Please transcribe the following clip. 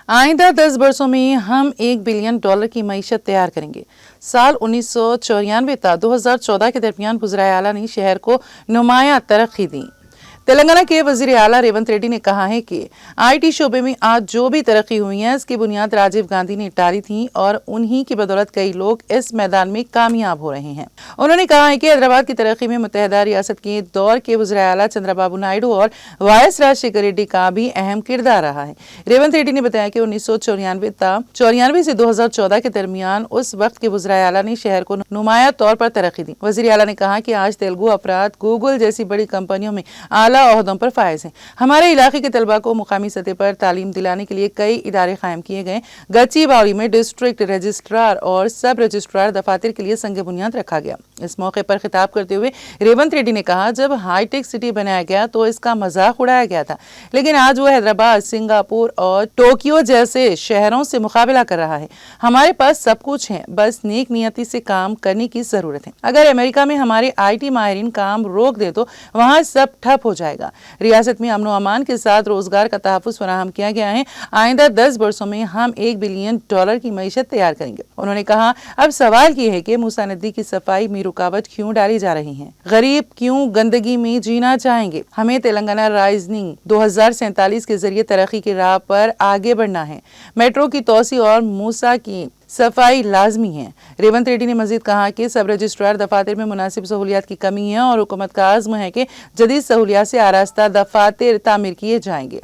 आइंदा 10 वर्षों में हम $1 बिलियन की मईशत तैयार करेंगे। साल 1994 था 2014 के दरमियान वज़ीर आला ने शहर को नुमायां तरक्की दी। तेलंगाना के वजीर आला रेवंत रेड्डी ने कहा है कि आईटी शोबे में आज जो भी तरक्की हुई है इसकी बुनियाद राजीव गांधी ने डाली थी और उन्हीं की बदौलत कई लोग इस मैदान में कामयाब हो रहे हैं। उन्होंने कहा है कि हैदराबाद की तरक्की में मुत्तहदा रियासत के दौर के वज़ीर आला चंद्रबाबू नायडू और वायएस राजशेखर रेड्डी का भी अहम किरदार रहा है। रेवंत रेड्डी ने बताया कि 1994 से 2014 के दरमियान उस वक्त के वज़ीर आला ने शहर को नुमायां तौर पर तरक्की दी। वज़ीर आला ने कहा कि आज तेलुगु अपराध गूगल जैसी बड़ी कंपनियों में आला ओहदों पर फायज हैं। हमारे इलाके के तलबा को मुकामी सतह पर तालीम दिलाने के लिए कई इदारे कायम किए गए। गच्चीबावली में डिस्ट्रिक्ट रजिस्ट्रार और सब रजिस्ट्रार दफातर के लिए संग बुनियाद रखा गया। इस मौके पर खिताब करते हुए रेवंत रेड्डी ने कहा, जब हाईटेक सिटी बनाया गया तो इसका मजाक उड़ाया गया था, लेकिन आज वो हैदराबाद, सिंगापुर और टोक्यो जैसे शहरों से मुकाबला कर रहा है। हमारे पास सब कुछ है, बस नेक नियति से काम करने की जरूरत है। अगर अमेरिका में हमारे आईटी माहिरीन काम रोक दे तो वहां सब ठप हो जाएगा। रियासत में अमन व अमान के साथ रोजगार का तहफ़्फ़ुज़ फराहम किया गया है। आइंदा 10 वर्षों में हम $1 बिलियन की मईशत तैयार करेंगे। उन्होंने कहा, अब सवाल ये है कि मूसा नदी की सफाई में रुकावट क्यों डाली जा रही है? गरीब क्यों गंदगी में जीना चाहेंगे? हमें तेलंगाना राइजिंग 2047 के जरिए तरक्की की राह पर आगे बढ़ना है। मेट्रो की तोसी और मूसा की सफाई लाजमी है। रेवंत रेड्डी ने मजीद कहा कि सब रजिस्ट्रार दफातर में मुनासिब सहूलियात की कमी है और हुकूमत का आज़्म है कि जदीद सहूलियात से आरास्ता दफातर तामीर किए जाएंगे।